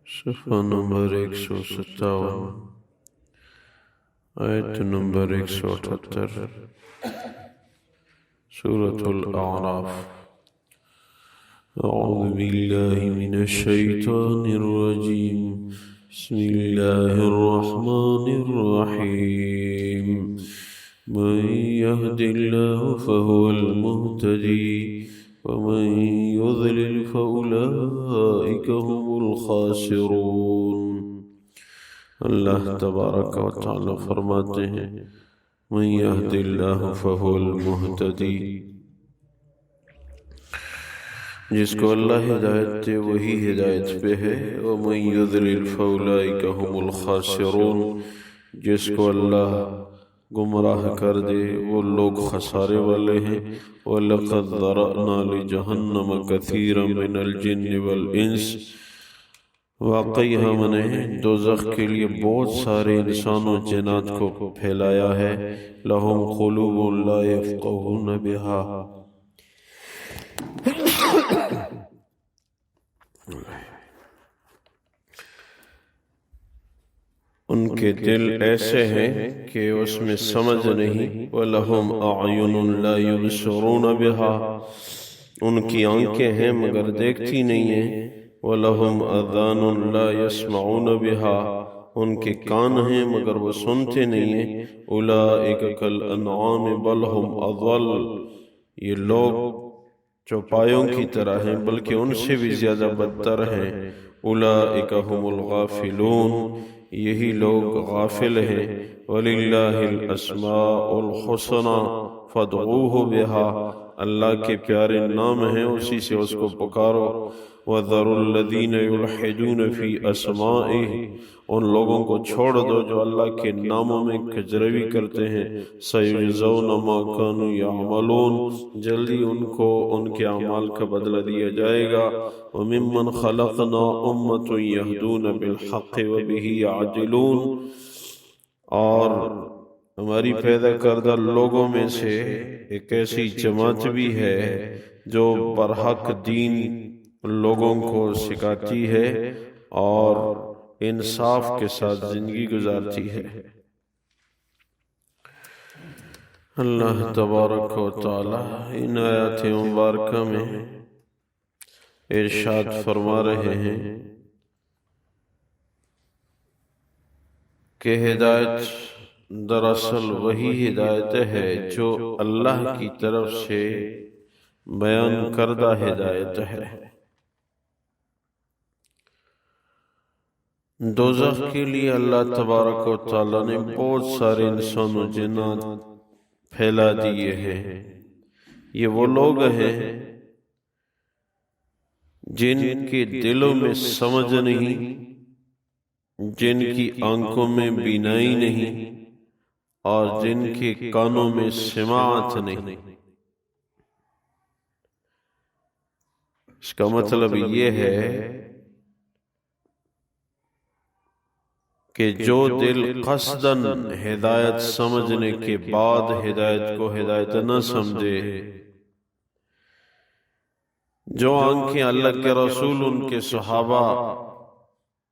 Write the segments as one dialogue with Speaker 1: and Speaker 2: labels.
Speaker 1: صفحہ نمبر 157، آیت نمبر 178، سورة الأعراف۔ اعوذ باللہ من الشیطان الرجیم، بسم اللہ الرحمن الرحیم۔ من يهد الله فهو المهتدي ومن يضلل فأولئك هم الخاسرون۔ اللہ تبارک و تعالی فرماتے ہیں من يهد الله فهو المهتدي، جس کو اللہ ہدایت دے وہی ہدایت پہ ہے، ومن يضلل فأولئك هم الخاسرون، جس کو اللہ گمراہ کر دے وہ لوگ خسارے والے ہیں۔ وَلَقَدْ ذَرَأْنَا لِجَهَنَّمَ كَثِيرًا مِنَ الْجِنِّ وَالْإِنسِ، واقعی ہم نے دوزخ کے لیے بہت سارے انسان و جنات کو پھیلایا ہے۔ لَهُمْ قُلُوبٌ لَا يَفْقَهُونَ بِهَا، ان کے دل ایسے ہیں کہ اس میں سمجھ نہیں۔ وَلَهُمْ أَعْيُنٌ لَا يُبْصِرُونَ بِهَا، ان کی آنکھیں ہیں مگر دیکھتی نہیں ہیں۔ وَلَهُمْ آذَانٌ لَا يَسْمَعُونَ بِهَا، ان کے کان ہیں مگر وہ سنتے نہیں ہیں۔ أُولَئِكَ كَالْأَنْعَامِ بَلْ هُمْ أَضَلُّ، یہ لوگ چوپایوں کی طرح ہیں بلکہ ان سے بھی زیادہ بدتر ہیں۔ أُولَئِكَ هُمُ الْغَافِلُونَ، یہی لوگ غافل ہیں۔ وَلِلَّهِ الْأَسْمَاءُ الْحُسْنَى فَادْعُوهُ بِهَا، اللہ کے پیارے نام ہیں اسی سے اس کو پکارو۔ وَذَرُوا الَّذِينَ يُلْحِدُونَ فِي أَسْمَائِهِ، ان لوگوں کو چھوڑ دو جو اللہ کے ناموں میں کجروی کرتے ہیں۔ سَيُجْزَوْنَ مَا كَانُوا يَعْمَلُونَ، جلدی ان کو ان کے اعمال کا بدلہ دیا جائے گا۔ وَمِمَّنْ خَلَقْنَا أُمَّةٌ يَهْدُونَ بِالْحَقِّ وَبِهِ يَعْدِلُونَ، اور ہماری پیدا کردہ لوگوں میں سے ایک ایسی جماعت بھی ہے جو برحق دین لوگوں کو سکھاتی ہے اور انصاف کے ساتھ زندگی گزارتی ہے۔ اللہ تبارک و تعالی ان آیات مبارکہ میں ارشاد فرما رہے ہیں کہ ہدایت دراصل وہی ہدایت ہے جو اللہ کی طرف سے بیان کردہ ہدایت ہے۔ دوزخ کے لیے اللہ تبارک و تعالی نے بہت سارے انسان و جنات پھیلا دیے ہیں۔ یہ وہ لوگ ہیں جن کے دلوں میں سمجھ نہیں، جن کی آنکھوں میں بینائی نہیں اور جن کے کانوں میں سماعت نہیں۔ اس کا مطلب یہ ہے کہ جو دل قصداً ہدایت سمجھنے کے بعد ہدایت کو ہدایت نہ سمجھے، جو آنکھیں اللہ کے رسول، ان کے صحابہ،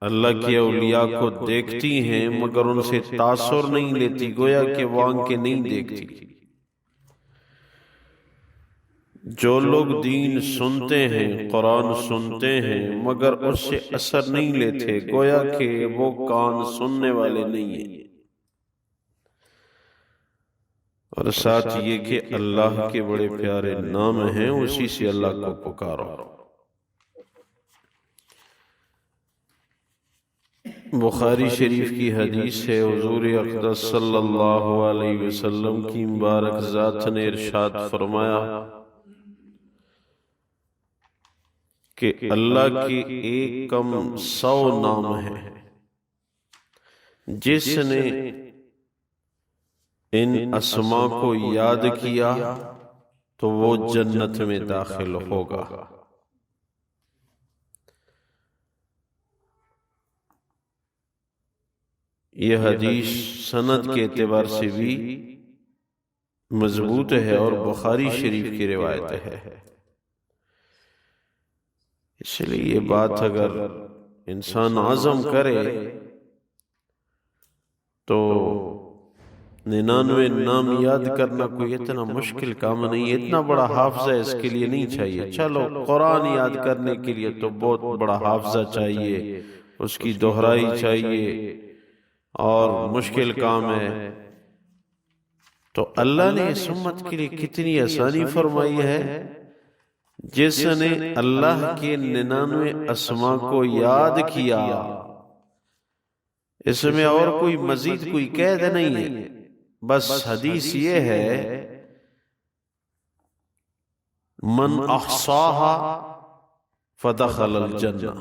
Speaker 1: اللہ کے اولیاء کو دیکھتی ہیں مگر ان سے تاثر نہیں لیتی، گویا کہ وہ آنکھیں نہیں دیکھتی۔ جو لوگ دین سنتے ہیں، قرآن سنتے ہیں مگر اس سے اثر نہیں لیتے، گویا کہ وہ کان سننے والے نہیں ہیں۔ اور ساتھ یہ کہ اللہ کے بڑے پیارے نام ہیں اسی سے اللہ کو پکارو۔ بخاری شریف کی حدیث ہے، حضور اقدس صلی اللہ علیہ وسلم کی مبارک ذات نے ارشاد فرمایا کہ اللہ کے ایک کم 100 نام ہیں، جس نے ان اسماء کو یاد کیا تو وہ جنت میں داخل ہوگا۔ یہ حدیث سند کے اعتبار سے بھی مضبوط ہے اور بخاری شریف کی روایت ہے۔ اس لیے یہ بات اگر انسان عزم کرے تو 99 نام یاد کرنا کوئی اتنا مشکل کام نہیں ہے، اتنا بڑا حافظہ اس کے لیے نہیں چاہیے۔ چلو قرآن یاد کرنے کے لیے تو بہت بڑا حافظہ چاہیے، اس کی دہرائی چاہیے اور مشکل کام ہے۔ تو اللہ نے اس امت کے لیے کتنی آسانی فرمائی ہے، جس نے اللہ کے 99 اسماء کو یاد کیا، اس میں اور کوئی مزید کوئی قید نہیں ہے۔ بس حدیث یہ ہے، من احصاها فدخل الجنہ،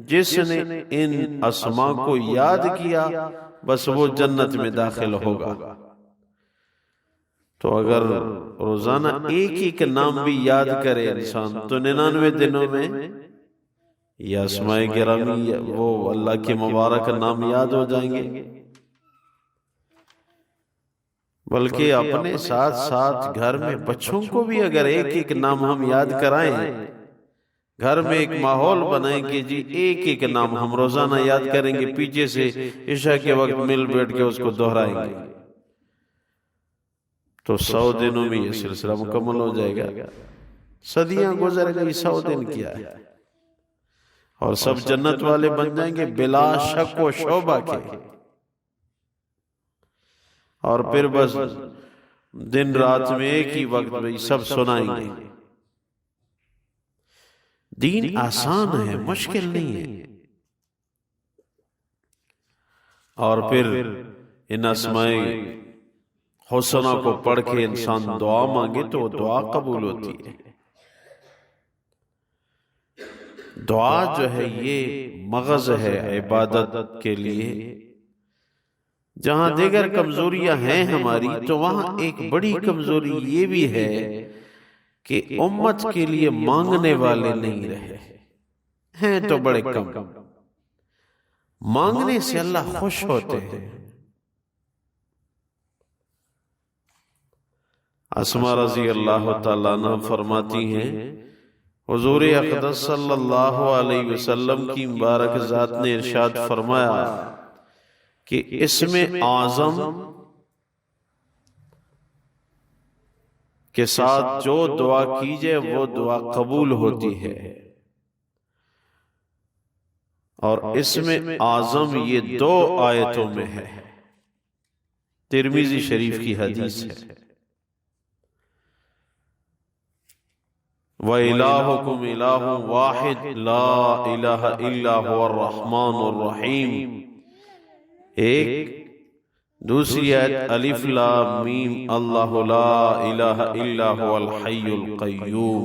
Speaker 1: جس نے ان اسماء کو یاد کیا بس وہ جنت میں داخل ہوگا۔ تو اگر روزانہ ایک ایک نام بھی یاد کرے انسان تو 99 دنوں میں یا اسماء گرامی وہ اللہ کے مبارک نام یاد ہو جائیں گے۔ بلکہ اپنے ساتھ ساتھ گھر میں بچوں کو بھی اگر ایک ایک نام ہم یاد کرائیں، گھر میں ایک ماحول بنائیں کہ جی ایک ایک نام ہم روزانہ یاد کریں گے، پیچھے سے عشاء کے وقت مل بیٹھ کے اس کو دہرائیں گے، تو 100 دنوں میں یہ سلسلہ مکمل ہو جائے گا۔ صدیاں گزر گئی، 100 دن کیا ہے، اور سب جنت والے بن جائیں گے بلا شک و شبہ کے۔ اور پھر بس دن رات میں ایک ہی وقت میں سب سنائیں گے۔ دین آسان ہے، مشکل نہیں ہے۔ اور پھر ان اسماء حسنہ کو پڑھ کے انسان دعا مانگے تو وہ دعا قبول ہوتی ہے۔ دعا جو ہے یہ مغز ہے عبادت کے لیے۔ جہاں دیگر کمزوریاں ہیں ہماری، تو وہاں ایک بڑی کمزوری یہ بھی ہے کہ امت کے لیے مانگنے والے نہیں رہے ہیں، تو بڑے کم۔ مانگنے سے اللہ خوش ہوتے ہیں۔ اسماء رضی اللہ تعالیٰ عنہ فرماتی ہیں، حضور اقدس صلی اللہ علیہ وسلم کی مبارک ذات نے ارشاد فرمایا کہ اسم اعظم کے ساتھ جو دعا کیجئے وہ دعا قبول ہوتی ہے۔ اور اسم اعظم یہ 2 آیتوں میں ہے، ترمذی شریف کی حدیث ہے۔ وَإِلَٰهُكُمْ إِلَٰهٌ وَاحِدٌ لَا إِلَٰهَ إِلَّا هُوَ الرَّحْمَٰنُ الرَّحِيمُ۔ ایک دوسری آیت الف لام میم اللہ لا الہ الا هو الحی القیوم۔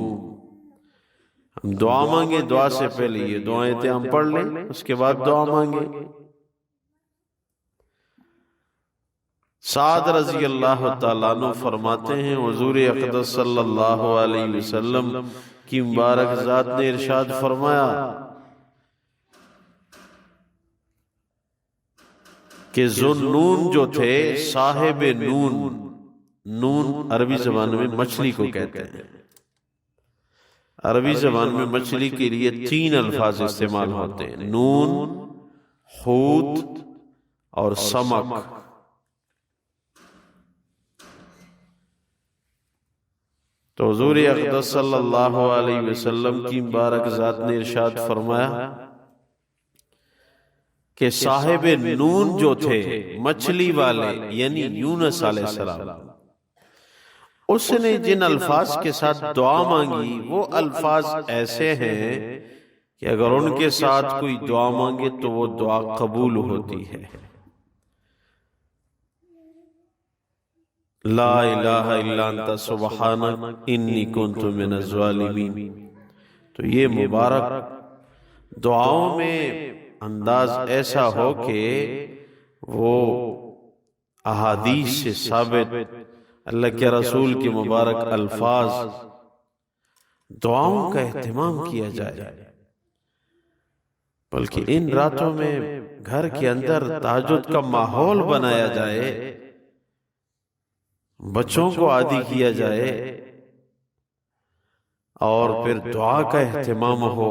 Speaker 1: ہم دعا مانگے، دعا سے پہلے یہ دعائیں ہم پڑھ لیں، اس کے بعد دعا مانگے۔ سعد رضی اللہ تعالیٰ عنہ فرماتے ہیں، حضور اقدس صلی اللہ علیہ وسلم کی مبارک ذات نے ارشاد فرمایا کہ ذوالنون جو تھے، صاحب نون، نون عربی زبان میں مچھلی کو کہتے ہیں۔ عربی زبان میں مچھلی کے لیے 3 الفاظ استعمال ہوتے ہیں، نون، حوت اور سمک۔ تو حضور اقدس صلی اللہ علیہ وسلم کی مبارک ذات نے ارشاد فرمایا کہ صاحب نون جو تھے، مچھلی والے یعنی یونس علیہ السلام، اس نے جن الفاظ کے ساتھ دعا مانگی وہ الفاظ ایسے ہیں کہ اگر ان کے ساتھ کوئی دعا مانگے تو وہ دعا قبول ہوتی ہے۔ لا الہ الا انت سبحانک انی کنت من الظالمین۔ تو یہ مبارک دعاؤں میں انداز ایسا ہو کہ وہ احادیث سے ثابت اللہ کے رسول کے مبارک الفاظ، دعاؤں کا اہتمام کیا جائے۔ بلکہ ان راتوں میں گھر کے اندر تہجد کا ماحول بنایا جائے، بچوں کو عادی کیا جائے، اور پھر دعا کا اہتمام ہو۔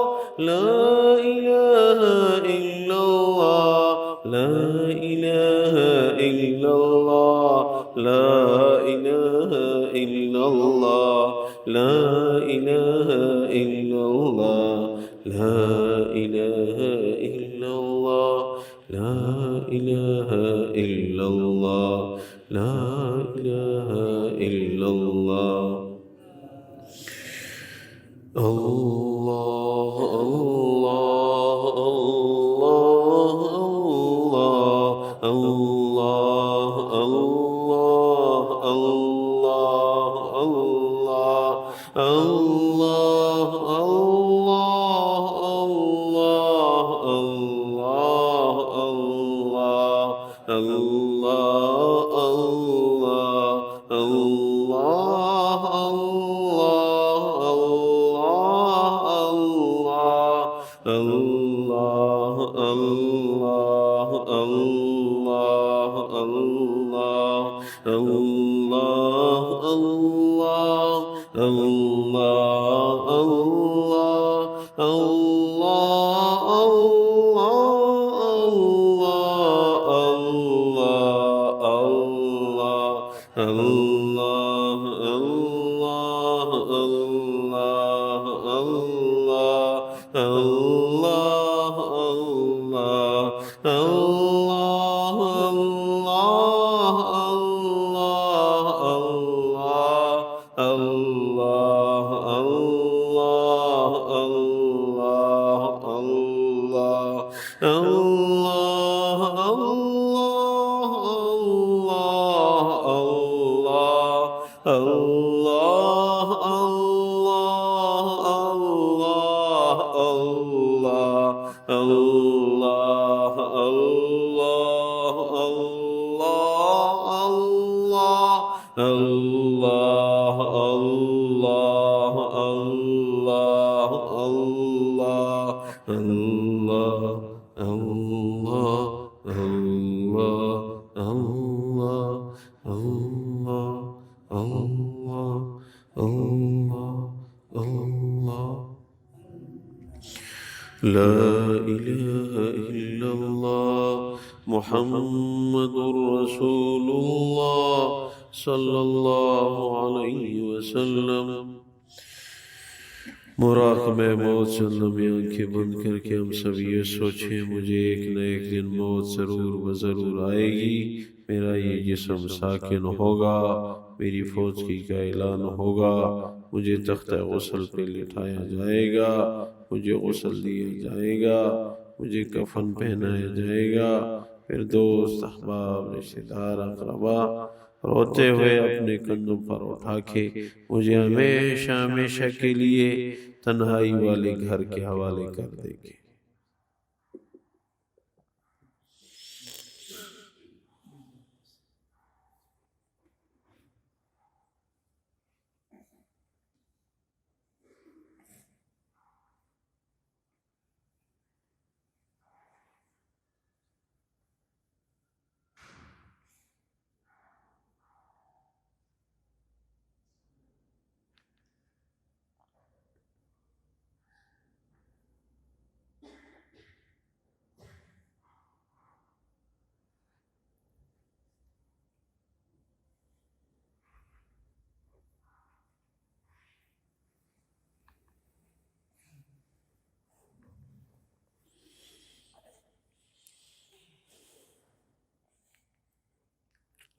Speaker 1: إله إلا الله لا إله إلا الله لا إله إلا الله لا إله إلا الله لا إله إلا الله لا إله إلا الله لا إله إلا الله الله الله الله الله الله الله الله الله الله الله الله الله الله لا إله إلا الله محمد رسول الله صلی اللہ علیہ وسلم۔ مراقبہ موت سے لمحے آنکھیں بند کر کے ہم سب یہ سوچیں مجھے ایک نہ ایک دن موت ضرور بضرور آئے گی، میرا یہ جسم ساکن ہوگا، میری فوت کا اعلان ہوگا، مجھے تختہ غسل پہ لٹایا جائے گا، مجھے غسل دیا جائے گا، مجھے کفن پہنایا جائے گا، پھر دوست احباب رشتہ دار اقربا روتے ہوئے اپنے کندھوں پر اٹھا کے مجھے ہمیشہ ہمیشہ کے لیے تنہائی والے گھر کے حوالے کر دیں گے۔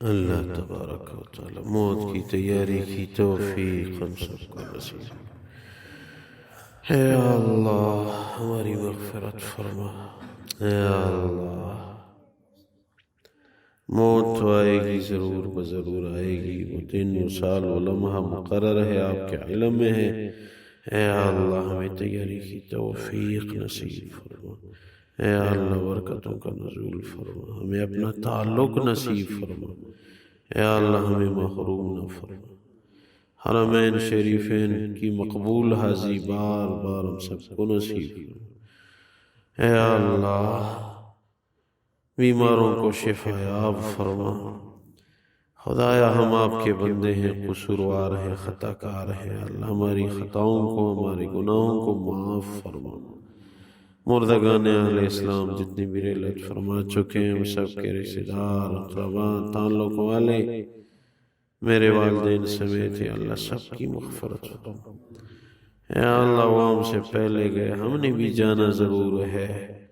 Speaker 1: اللہ تبارک و تعالی موت کی تیاری کی توفیق ہم سب کو نصیب۔ اے اللہ ہماری مغفرت فرما، اے اللہ موت تو آئے گی ضرور بضرور آئے گی، وہ دن و سال و لمحہ مقرر ہے، آپ کے علم میں ہے۔ اے اللہ ہمیں تیاری کی توفیق نصیب فرما، اے اللہ برکتوں کا نزول فرما، ہمیں اپنا تعلق نصیب فرما، اے اللہ ہمیں محروم نہ فرما۔ حرمین شریفین کی مقبول حاضری بار بار ہم سب کو نصیب فرما۔ اے اللہ بیماروں کو شفا یاب فرما۔ خدایا ہم آپ کے بندے ہیں، قصوروار ہیں، خطا کار ہیں، اللہ ہماری خطاؤں کو ہمارے گناہوں کو معاف فرما۔ مردگان اہل اسلام جتنی بھی رحلت فرما چکے ہیں وہ سب کے رشتہ دار اقرباء تعلق والے میرے والدین سمیت یا اللہ سب کی مغفرت فرما۔ یا اللہ وہ ہم سے پہلے گئے، ہم نے بھی جانا ضرور ہے،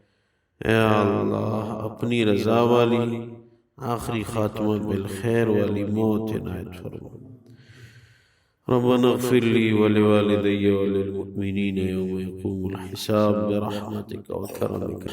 Speaker 1: یا اللہ اپنی رضا والی آخری خاتمہ بالخیر والی موت عنایت فرما۔ ربنا اغفر لي ولوالدي وللمؤمنين يوم يقوم الحساب برحمتك وكرمك